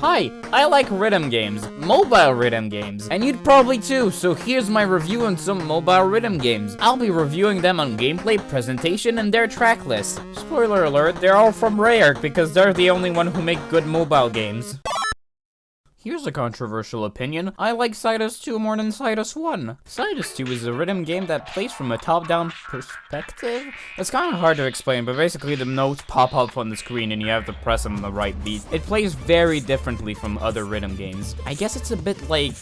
Hi, I like rhythm games, mobile rhythm games, and you'd probably too, so here's my review on some mobile rhythm games. I'll be reviewing them on gameplay, presentation, and their track list. Spoiler alert, they're all from Rayark because they're the only one who make good mobile games. Here's a controversial opinion. I like Cytus 2 more than Cytus 1. Cytus 2 is a rhythm game that plays from a top-down perspective. It's kind of hard to explain, but basically the notes pop up on the screen and you have to press them on the right beat. It plays very differently from other rhythm games. I guess it's a bit like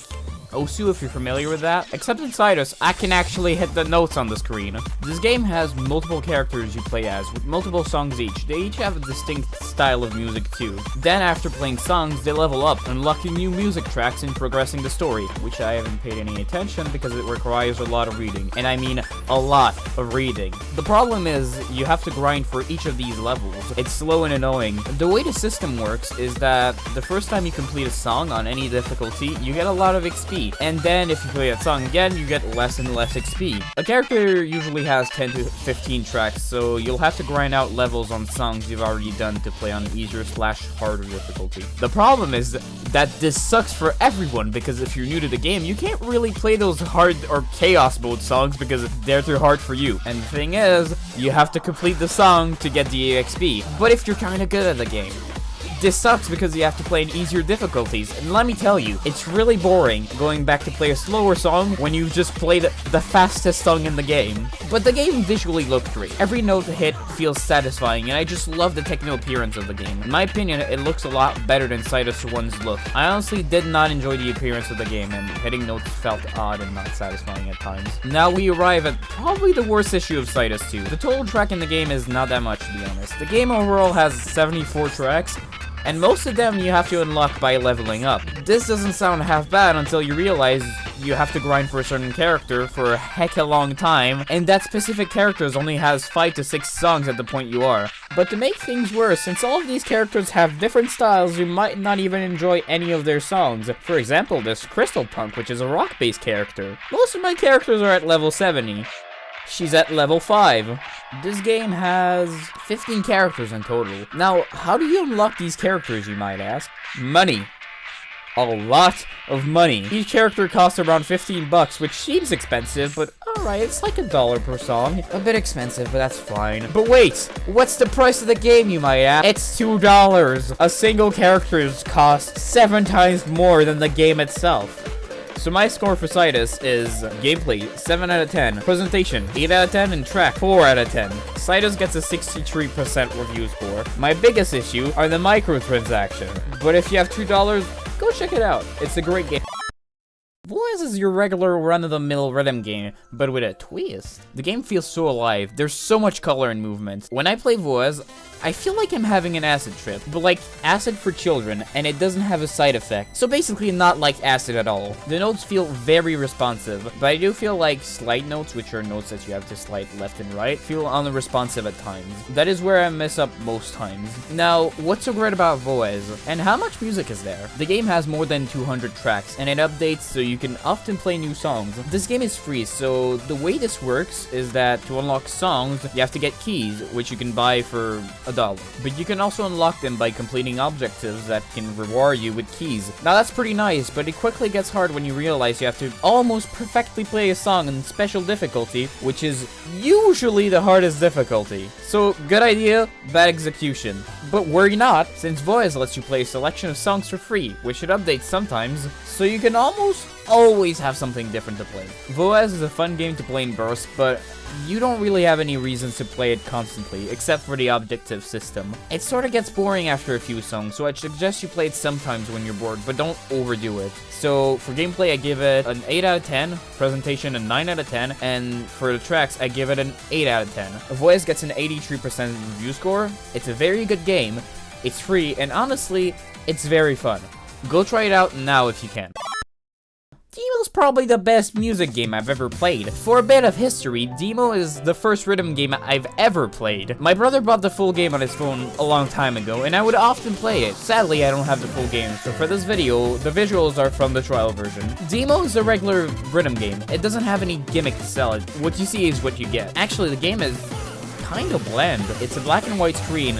Osu, if you're familiar with that. Except in Cytus, I can actually hit the notes on the screen. This game has multiple characters you play as, with multiple songs each. They each have a distinct style of music too. Then after playing songs, they level up, unlocking new music tracks and progressing the story, which I haven't paid any attention because it requires a lot of reading. And I mean a lot of reading. The problem is, you have to grind for each of these levels. It's slow and annoying. The way the system works is that the first time you complete a song on any difficulty, you get a lot of XP. And then if you play that song again, you get less and less XP. A character usually has 10 to 15 tracks, so you'll have to grind out levels on songs you've already done to play on easier/harder difficulty. The problem is that this sucks for everyone, because if you're new to the game, you can't really play those hard or chaos mode songs because they're too hard for you. And the thing is, you have to complete the song to get the EXP. But if you're kinda good at the game, this sucks because you have to play in easier difficulties, and let me tell you, it's really boring going back to play a slower song when you've just played the fastest song in the game. But the game visually looked great. Every note hit feels satisfying, and I just love the technical appearance of the game. In my opinion, it looks a lot better than Cytus 1's look. I honestly did not enjoy the appearance of the game, and hitting notes felt odd and not satisfying at times. Now we arrive at probably the worst issue of Cytus 2. The total track in the game is not that much, to be honest. The game overall has 74 tracks, and most of them you have to unlock by leveling up. This doesn't sound half bad until you realize you have to grind for a certain character for a hecka long time, and that specific character only has 5 to 6 songs at the point you are. But to make things worse, since all of these characters have different styles, you might not even enjoy any of their songs. For example, there's Crystal Punk, which is a rock-based character. Most of my characters are at level 70. She's at level 5. This game has 15 characters in total. Now, how do you unlock these characters, you might ask? Money. A lot of money. Each character costs around 15 bucks, which seems expensive, but alright, it's like $1 per song. A bit expensive, but that's fine. But wait, what's the price of the game, you might ask? It's $2. A single character costs 7 times more than the game itself. So my score for Cytus is gameplay 7 out of 10, presentation 8 out of 10, and track 4 out of 10. Cytus gets a 63% review score. My biggest issue are the microtransactions, but if you have $2, go check it out. It's a great game. Voez is your regular run-of-the-mill rhythm game, but with a twist. The game feels so alive. There's so much color and movement. When I play Voez, I feel like I'm having an acid trip, but like acid for children, and it doesn't have a side effect. So basically not like acid at all. The notes feel very responsive, but I do feel like slide notes, which are notes that you have to slide left and right, feel unresponsive at times. That is where I mess up most times. Now, what's so great about Voez? And how much music is there? The game has more than 200 tracks, and it updates so you can often play new songs. This game is free, so the way this works is that to unlock songs, you have to get keys, which you can buy for $1. But you can also unlock them by completing objectives that can reward you with keys. Now that's pretty nice, but it quickly gets hard when you realize you have to almost perfectly play a song in special difficulty, which is usually the hardest difficulty. So, good idea, bad execution. But worry not, since Voez lets you play a selection of songs for free, which it updates sometimes, so you can almost always have something different to play. Voez is a fun game to play in bursts, but you don't really have any reasons to play it constantly, except for the objective system. It sorta gets boring after a few songs, so I'd suggest you play it sometimes when you're bored, but don't overdo it. So, for gameplay, I give it an 8 out of 10, presentation a 9 out of 10, and for the tracks, I give it an 8 out of 10. Voez gets an 83% review score. It's a very good game, it's free, and honestly, it's very fun. Go try it out now if you can. Demo's probably the best music game I've ever played. For a bit of history, Demo is the first rhythm game I've ever played. My brother bought the full game on his phone a long time ago, and I would often play it. Sadly, I don't have the full game, so for this video, the visuals are from the trial version. Demo is a regular rhythm game. It doesn't have any gimmick to sell it. What you see is what you get. Actually, the game is kind of bland. It's a black and white screen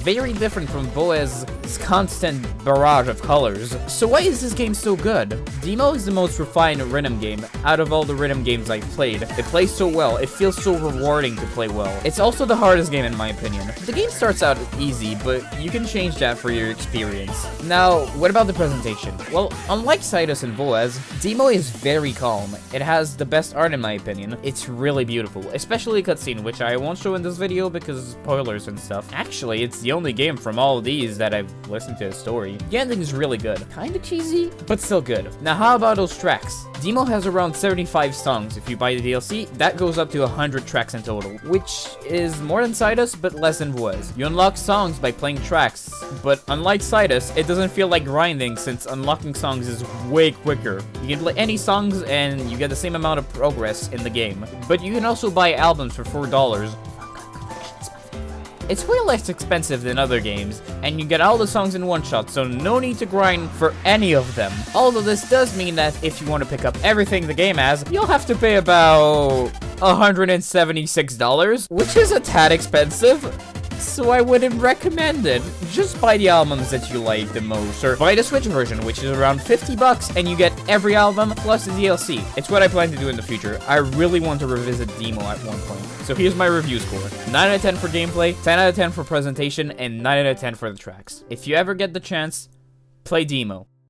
very different from Voez's constant barrage of colors. So why is this game so good? Demo is the most refined rhythm game out of all the rhythm games I've played. It plays so well, it feels so rewarding to play well. It's also the hardest game in my opinion. The game starts out easy, but you can change that for your experience. Now, what about the presentation? Well, unlike Cytus and Voez, Demo is very calm. It has the best art in my opinion. It's really beautiful, especially cutscene, which I won't show in this video because spoilers and stuff. Actually, it's the only game from all of these that I've listened to the story. The ending is really good. Kinda cheesy, but still good. Now, how about those tracks? Demo has around 75 songs. If you buy the DLC, that goes up to 100 tracks in total, which is more than Cytus, but less than Voez. You unlock songs by playing tracks, but unlike Cytus, it doesn't feel like grinding since unlocking songs is way quicker. You can play any songs and you get the same amount of progress in the game, but you can also buy albums for $4. It's way less expensive than other games, and you get all the songs in one shot, so no need to grind for any of them. Although this does mean that if you want to pick up everything the game has, you'll have to pay about $176, which is a tad expensive. So I wouldn't recommend it. Just buy the albums that you like the most, or buy the Switch version, which is around 50 bucks, and you get every album plus the DLC. It's what I plan to do in the future. I really want to revisit Demo at one point. So here's my review score. 9 out of 10 for gameplay, 10 out of 10 for presentation, and 9 out of 10 for the tracks. If you ever get the chance, play Demo.